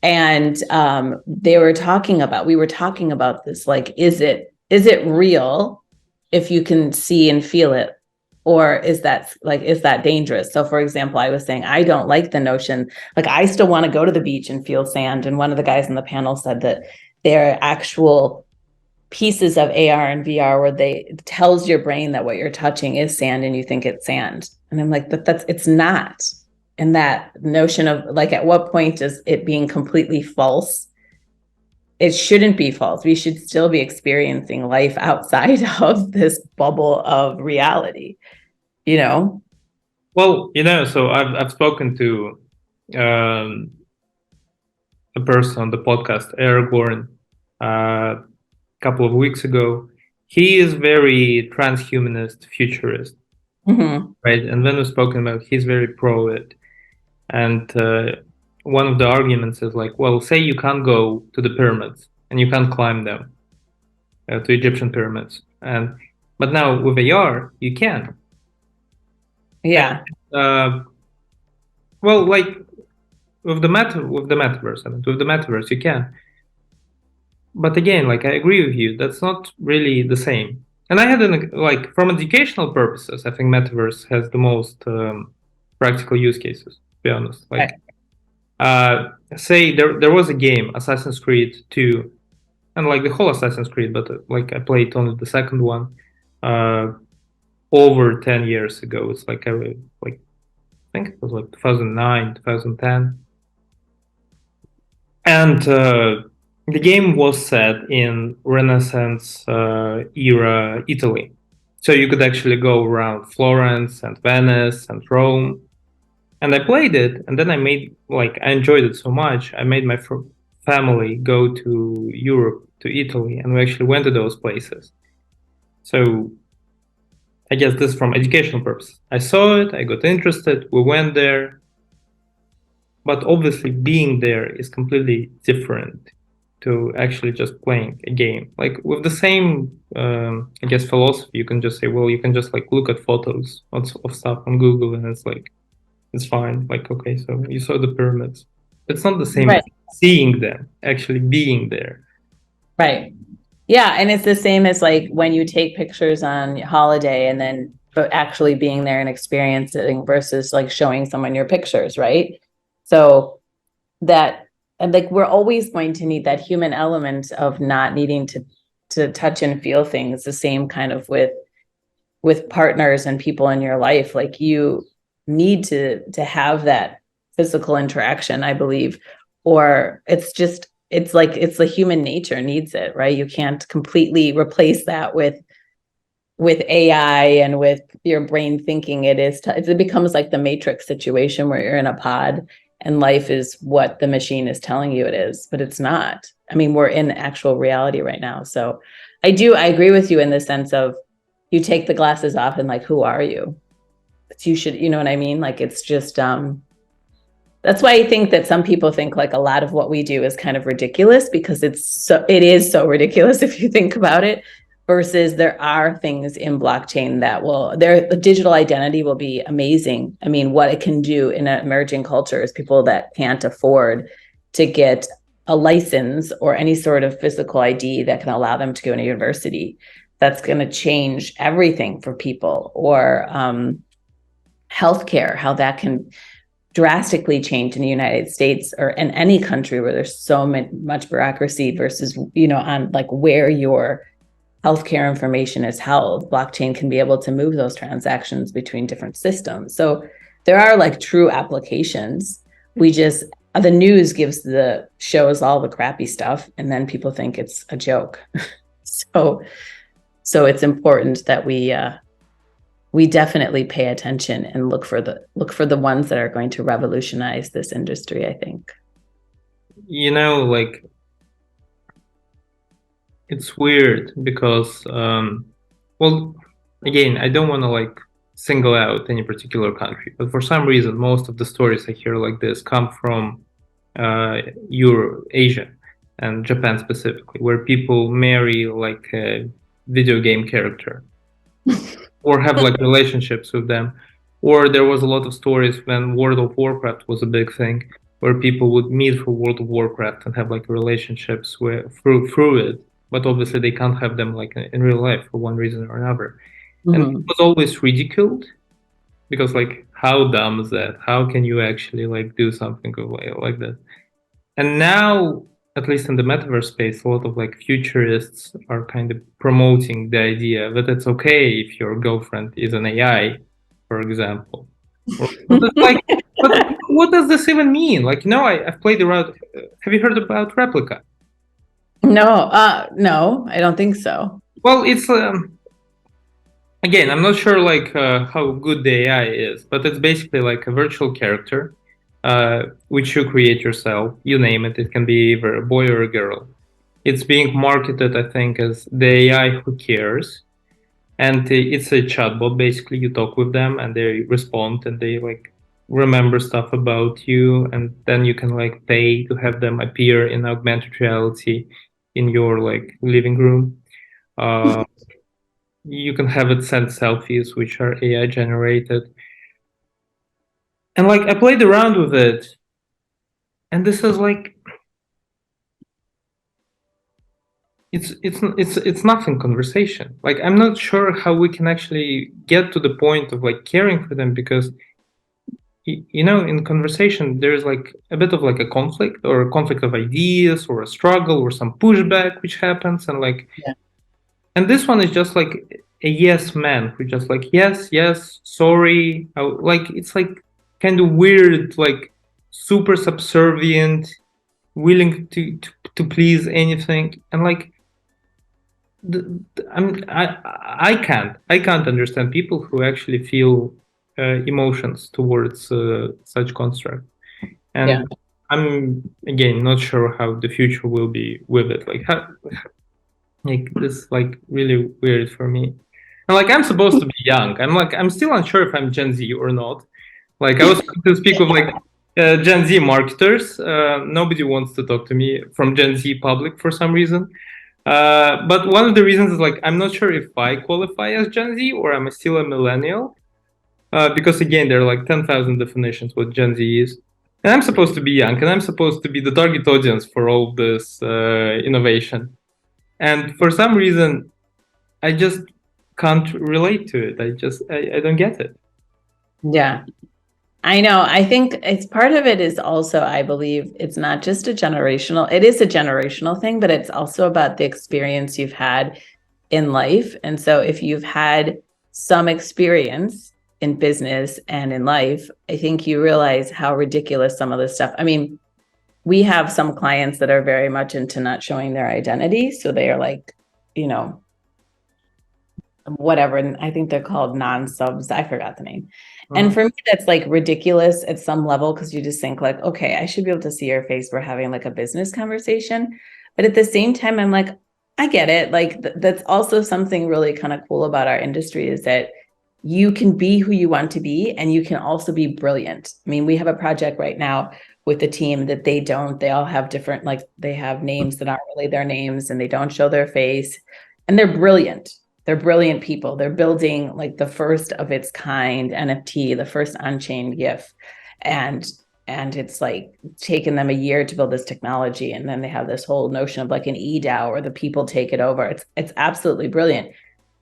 And we were talking about this, like, is it real if you can see and feel it? Or is that dangerous? So for example, I was saying, I don't like the notion, like I still want to go to the beach and feel sand. And one of the guys in the panel said that there are actual pieces of AR and VR where it tells your brain that what you're touching is sand and you think it's sand. And I'm like, but it's not. And that notion of like, at what point is it being completely false? It shouldn't be false. We should still be experiencing life outside of this bubble of reality, you know? Well, so I've spoken to a person on the podcast, Aragorn, a couple of weeks ago. He is very transhumanist, futurist, right? And when we're spoken about, he's very pro it. And one of the arguments is like, well, say you can't go to the pyramids and you can't climb them, to Egyptian pyramids, but now with AR you can. Yeah. Well, like with the metaverse, with the metaverse you can. But again, like I agree with you, that's not really the same. And I had like from educational purposes, I think metaverse has the most practical use cases. To be honest, like say there was a game, Assassin's Creed 2, and like the whole Assassin's Creed, but like I played only the second one over 10 years ago. It's like I think it was like 2009, 2010. And the game was set in Renaissance era Italy. So you could actually go around Florence and Venice and Rome. And I played it, and then I enjoyed it so much. I made my family go to Europe, to Italy, and we actually went to those places. So I guess this is from educational purposes. I saw it, I got interested, we went there. But obviously being there is completely different to actually just playing a game. Like with the same, I guess, philosophy, you can just say, well, you can just like look at photos of stuff on Google and it's like, it's fine. Like, okay, so you saw the pyramids. It's not the same as seeing them, actually being there. Right. Yeah. And it's the same as like when you take pictures on holiday and then but actually being there and experiencing versus like showing someone your pictures, right? So that, and like we're always going to need that human element of not needing to touch and feel things, the same kind of with partners and people in your life. Like you need to have that physical interaction, I believe, or it's like it's the human nature needs it, right? You can't completely replace that with AI and with your brain thinking. It becomes like the Matrix situation where you're in a pod and life is what the machine is telling you it is, but it's not. I mean, we're in actual reality right now. So I agree with you in the sense of you take the glasses off and like, who are you? But you should, you know what I mean? Like, it's just, that's why I think that some people think like a lot of what we do is kind of ridiculous because it is so ridiculous if you think about it, versus there are things in blockchain that the digital identity will be amazing. I mean, what it can do in an emerging culture is people that can't afford to get a license or any sort of physical ID that can allow them to go to university. That's going to change everything for people, or healthcare, how that can drastically change in the United States or in any country where there's so much bureaucracy versus, on like where your healthcare information is held. Blockchain can be able to move those transactions between different systems. So there are like true applications. The news shows all the crappy stuff and then people think it's a joke. So it's important that we definitely pay attention and look for the ones that are going to revolutionize this industry, I think. Like it's weird because, well, again, I don't want to like single out any particular country, but for some reason, most of the stories I hear like this come from Asia and Japan specifically, where people marry like a video game character or have like relationships with them. Or there was a lot of stories when World of Warcraft was a big thing, where people would meet for World of Warcraft and have like relationships through it, but obviously they can't have them like in real life for one reason or another. And it was always ridiculed because like how dumb is that? How can you actually like do something like that? And now, at least in the metaverse space, a lot of like futurists are kind of promoting the idea that it's okay if your girlfriend is an AI, for example. But it's like, but what does this even mean? Like, I've played around. Have you heard about Replica? No, I don't think so. Well, it's again, I'm not sure like how good the AI is, but it's basically like a virtual character, which you create yourself. You name it. It can be either a boy or a girl. it's being marketed, I think, as the AI who cares. And it's a chatbot. Basically, you talk with them and they respond and they like remember stuff about you. And then you can like pay to have them appear in augmented reality in your like living room. Uh, you can have it send selfies, which are AI generated. And like I played around with it, and this is like it's nothing conversation. Like I'm not sure how we can actually get to the point of like caring for them, because you know, in conversation there's like a bit of like a conflict or a conflict of ideas or a struggle or some pushback which happens, and like and this one is just like a yes man who just like yes, yes, sorry. Like it's like kind of weird, like super subservient, willing to please anything. And like I can't understand people who actually feel emotions towards such construct. And Yeah. I'm again not sure how the future will be with it. Like how, like this like really weird for me. And like I'm supposed to be young. I'm still unsure if I'm Gen Z or not. Like I was to speak with like Gen Z marketers. Nobody wants to talk to me from Gen Z public for some reason. But one of the reasons is like I'm not sure if I qualify as Gen Z or I'm still a millennial. Because again, there are like 10,000 definitions what Gen Z is. And I'm supposed to be young, and I'm supposed to be the target audience for all this innovation. And for some reason, I just can't relate to it. I don't get it. Yeah. I know. I think it's part of it is also, I believe it's not just it is a generational thing, but it's also about the experience you've had in life. And so if you've had some experience in business and in life, I think you realize how ridiculous some of this stuff. I mean, we have some clients that are very much into not showing their identity. So they are like, you know, whatever. And I think they're called non-subs. I forgot the name. And for me, that's like ridiculous at some level, because you just think like, okay, I should be able to see your face. We're having like a business conversation. But at the same time, I'm like, I get it. Like that's also something really kind of cool about our industry, is that you can be who you want to be and you can also be brilliant. I mean, we have a project right now with the team that they all have different, like they have names that aren't really their names and they don't show their face, and they're brilliant. They're brilliant people. They're building like the first of its kind NFT, the first on-chain GIF. And it's like taken them a year to build this technology. And then they have this whole notion of like an eDAO where the people take it over. It's absolutely brilliant.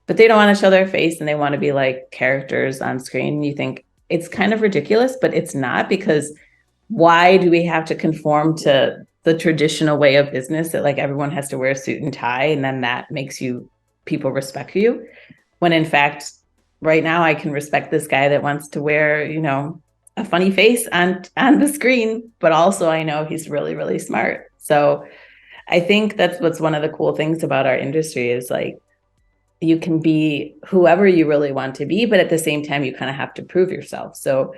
But they don't want to show their face and they want to be like characters on screen. And you think it's kind of ridiculous, but it's not, because why do we have to conform to the traditional way of business that like everyone has to wear a suit and tie and then that makes people respect you, when in fact right now I can respect this guy that wants to wear, you know, a funny face on the screen, but also I know he's really, really smart. So I think that's what's one of the cool things about our industry, is like you can be whoever you really want to be, but at the same time you kind of have to prove yourself. So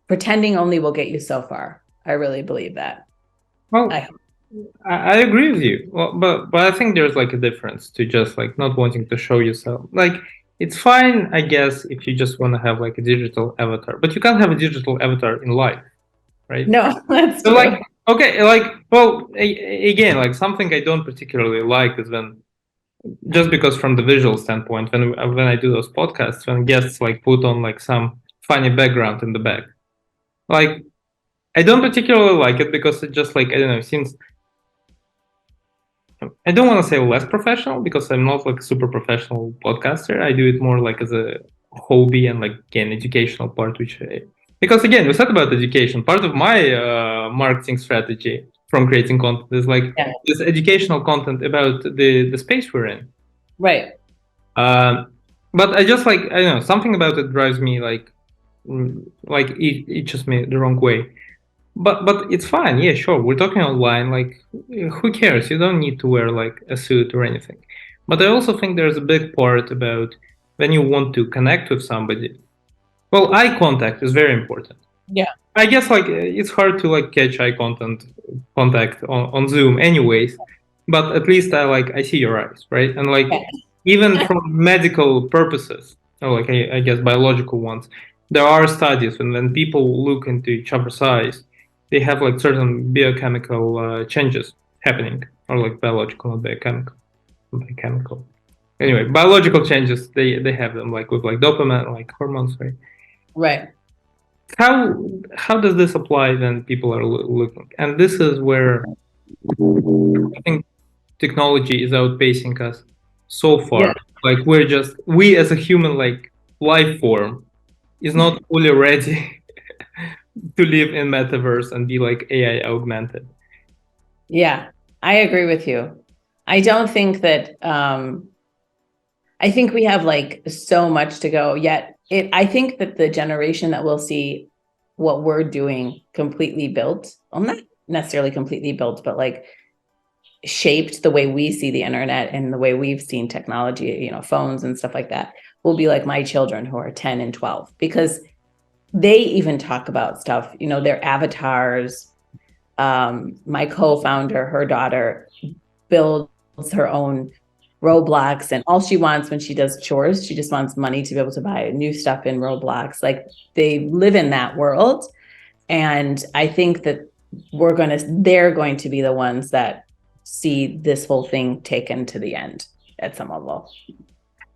pretending only will get you so far. I really believe that. Well, I agree with you. Well, but I think there's like a difference to just like not wanting to show yourself. Like it's fine, I guess, if you just want to have like a digital avatar, but you can't have a digital avatar in life, right? No, that's So true. like, okay, like, well, again, like something I don't particularly like is when, just because from the visual standpoint, when I do those podcasts, when guests like put on like some funny background in the back, like I don't particularly like it, because it just like, I don't know, seems, I don't want to say less professional, because I'm not like a super professional podcaster. I do it more like as a hobby and like an educational part, because again, we said about education. Part of my marketing strategy from creating content is like this educational content about the space we're in. Right. But I just like, I don't know, something about it drives me like it just me the wrong way. But it's fine. Yeah, sure. We're talking online. Like, who cares? You don't need to wear like a suit or anything. But I also think there's a big part about when you want to connect with somebody. Well, eye contact is very important. Yeah. I guess like it's hard to like catch eye contact on Zoom anyways, but at least I see your eyes, right? And like even from medical purposes, or like I guess biological ones, there are studies and when people look into each other's eyes, they have like certain biochemical changes happening, or like biological, not biochemical, biochemical. Anyway, biological changes they have them like with like dopamine, like hormones, right? Right. how how does this apply when people are looking? And this is where I think technology is outpacing us so Yeah. far. Like we as a human like life form is not fully ready to live in metaverse and be like AI augmented. Yeah, I agree with you. I don't think that I think we have like so much to go yet. I think that the generation that will see what we're doing completely built, well, not necessarily completely built, but like shaped the way we see the internet and the way we've seen technology, you know, phones and stuff like that, will be like my children who are 10 and 12, because they even talk about stuff, you know, their avatars. My co-founder, her daughter builds her own Roblox, and all she wants when she does chores, she just wants money to be able to buy new stuff in Roblox. Like they live in that world. And I think that they're going to be the ones that see this whole thing taken to the end at some level.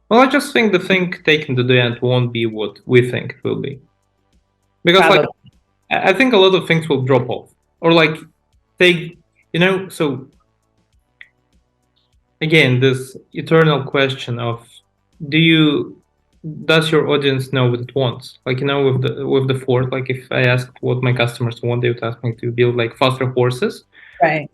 Well, I just think the thing taken to the end won't be what we think it will be. Because Probably. like I think a lot of things will drop off. Or like take so again, this eternal question of do you does your audience know what it wants? Like with the Ford, like if I asked what my customers want, they would ask me to build like faster horses. Right.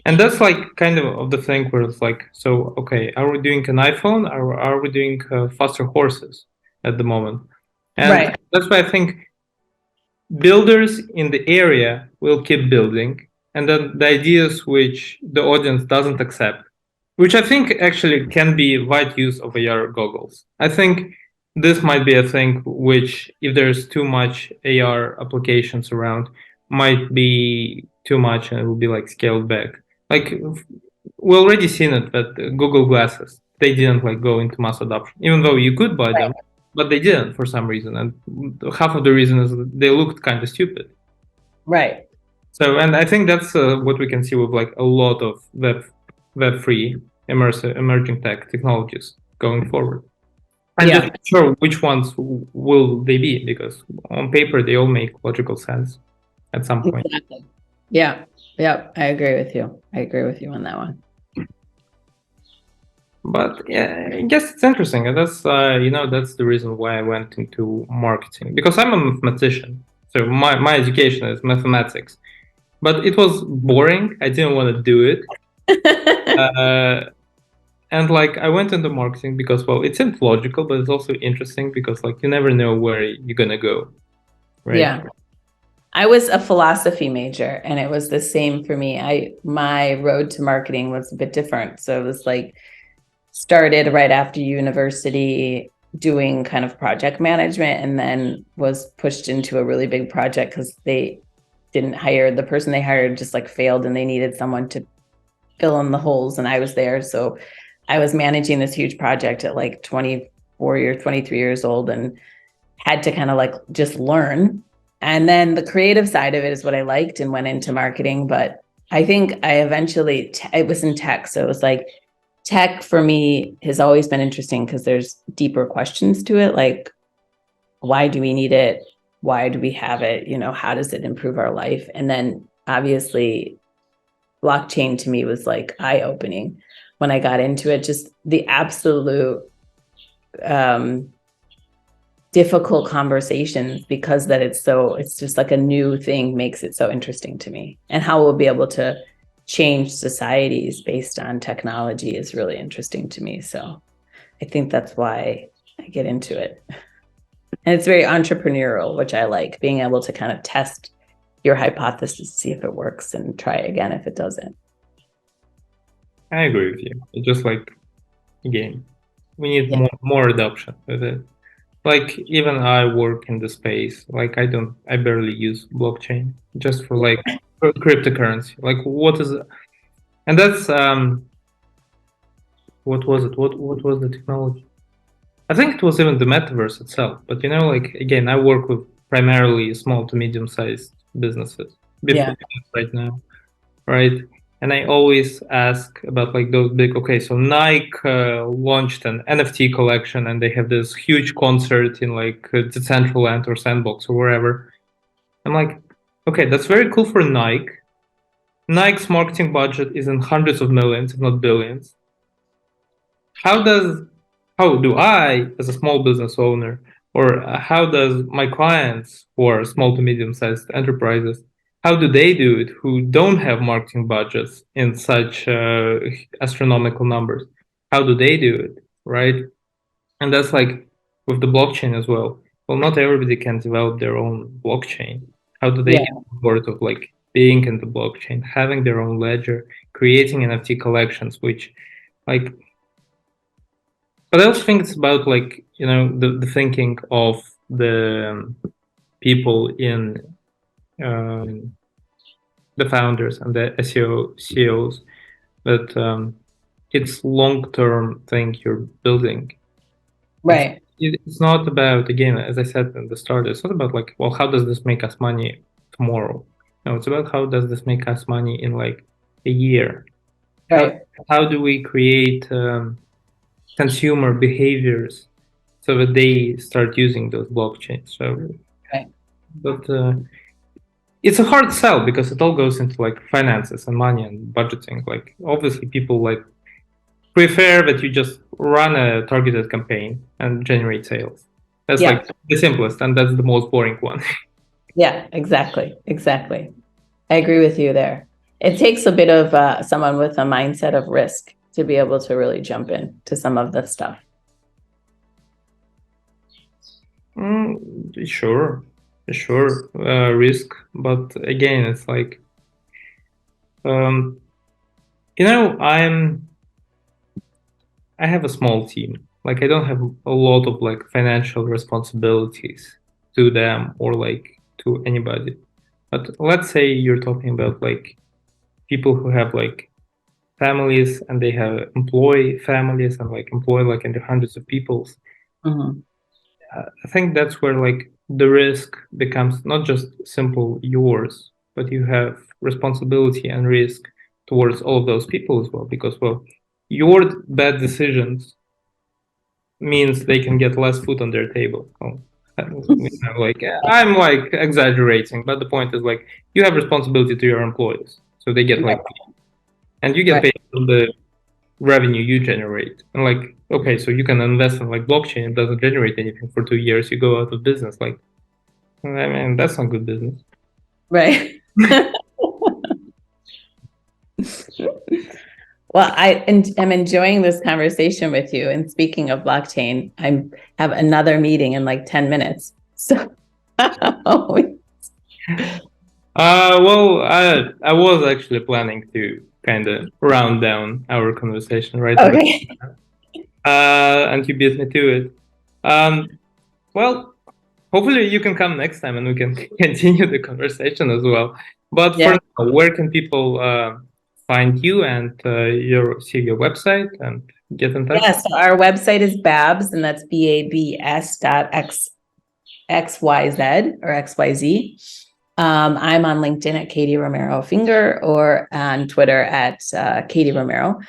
And that's like kind of the thing where it's like, so okay, are we doing an iPhone or are we doing faster horses at the moment? And Right. that's why I think builders in the area will keep building, and then the ideas which the audience doesn't accept, which I think actually can be wide use of AR goggles. I think this might be a thing which, if there's too much AR applications around, might be too much and it will be like scaled back. Like we already seen it that Google Glasses, they didn't like go into mass adoption, even though you could buy them, but they didn't for some reason, and half of the reason is that they looked kind of stupid. Right. So, and I think that's what we can see with like a lot of web-free immersive emerging technologies going forward. I'm just not sure which ones will they be, because on paper they all make logical sense at some point. Exactly. Yeah. Yep. I agree with you. I agree with you on that one. But yeah, I guess it's interesting, and that's that's the reason why I went into marketing, because I'm a mathematician. So my education is mathematics, but it was boring. I didn't want to do it. And like I went into marketing because, well, it seemed logical, but it's also interesting because like you never know where you're gonna go, right? Yeah. I was a philosophy major, and it was the same for me. My road to marketing was a bit different. So it was like started right after university doing kind of project management, and then was pushed into a really big project because they didn't hire the person they hired, just like failed, and they needed someone to fill in the holes, and I was there. So I was managing this huge project at like 24 years, 23 years old, and had to kind of like just learn. And then the creative side of it is what I liked, and went into marketing. But I think I eventually, it was in tech. So it was like, tech for me has always been interesting because there's deeper questions to it. Like, why do we need it? Why do we have it? You know, how does it improve our life? And then obviously blockchain to me was like eye-opening when I got into it. Just the absolute difficult conversations, because that it's just like a new thing, makes it so interesting to me. And how we'll be able to change societies based on technology is really interesting to me. So I think that's why I get into it. And it's very entrepreneurial, which I like, being able to kind of test your hypothesis, see if it works, and try again if it doesn't. I agree with you. It's just like, again, we need more adoption with it. like even I work in the space. Like I barely use blockchain just for like for cryptocurrency. Like what is it? And that's what was it? What was the technology? I think it was even the metaverse itself. But like again, I work with primarily small to medium sized businesses Yeah. right now, right? And I always ask about like those big. Okay, so Nike launched an NFT collection, and they have this huge concert in like Decentraland or Sandbox or wherever. I'm like, okay, that's very cool for Nike. Nike's marketing budget is in hundreds of millions, if not billions. How do I, as a small business owner, or how does my clients who are small to medium sized enterprises, how do they do it who don't have marketing budgets in such astronomical numbers? How do they do it, right? And that's like with the blockchain as well. Well, not everybody can develop their own blockchain. How do they Yeah. get on board of like being in the blockchain, having their own ledger, creating NFT collections, which like but I also think it's about like the thinking of the people in um, the founders and the SEO CEOs that it's long-term thing you're building. It's Right. it's not about, again, as I said in the start, it's not about like, well, how does this make us money tomorrow? No, it's about how does this make us money in like a year? How Right. how do we create consumer behaviors so that they start using those blockchains. So, Right. but it's a hard sell because it all goes into like finances and money and budgeting. Like obviously, people like prefer that you just run a targeted campaign and generate sales. That's Yeah. like the simplest, and that's the most boring one. Yeah, exactly. Exactly. I agree with you there. It takes a bit of someone with a mindset of risk to be able to really jump in to some of the stuff. Sure, sure, risk, but again, it's like, um, I have a small team. Like I don't have a lot of like financial responsibilities to them or like to anybody. But let's say you're talking about like people who have like families and they have employee families and like employ like in the hundreds of people. Mhm. I think that's where like the risk becomes not just simple yours, but you have responsibility and risk towards all of those people as well. Because well, your bad decisions means they can get less food on their table. Oh, like I'm like exaggerating, but the point is like you have responsibility to your employees, so they get like, and you get Right. paid on the revenue you generate. And like, okay, so you can invest in like blockchain, it doesn't generate anything for 2 years, you go out of business. Like, I mean, that's not good business. Right. Well, I'm enjoying this conversation with you. And speaking of blockchain, I have another meeting in like 10 minutes. So, Well, I was actually planning to kind of round down our conversation right at okay. and you beat me to it. Well, hopefully you can come next time and we can continue the conversation as well. But for Yeah. now, where can people find you and see your website and get in touch? Yeah. So our website is babs, and that's babs.xyz or XYZ. I'm on LinkedIn at Catie Romero-Finger or on Twitter at Catie Romero.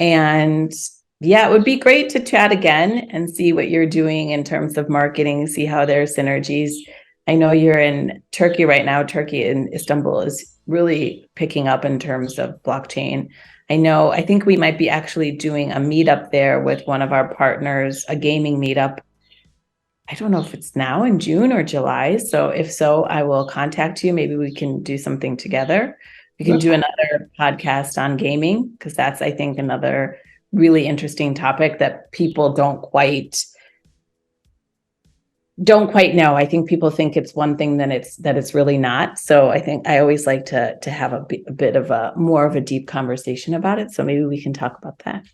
And yeah, it would be great to chat again and see what you're doing in terms of marketing, see how there are synergies. I know you're in Turkey right now. Turkey in Istanbul is really picking up in terms of blockchain. I think we might be actually doing a meetup there with one of our partners, a gaming meetup. I don't know if it's now in June or July. So if so, I will contact you. Maybe we can do something together. We can do another podcast on gaming because that's, I think, another really interesting topic that people don't quite know. I think people think it's one thing that it's really not. So I think I always like to have a bit of a more of a deep conversation about it. So maybe we can talk about that.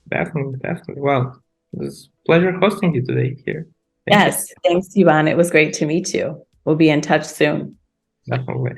Definitely, definitely. Well, it was a pleasure hosting you today here. Thank you. Yes. Thanks, Yuan. It was great to meet you. We'll be in touch soon. Definitely.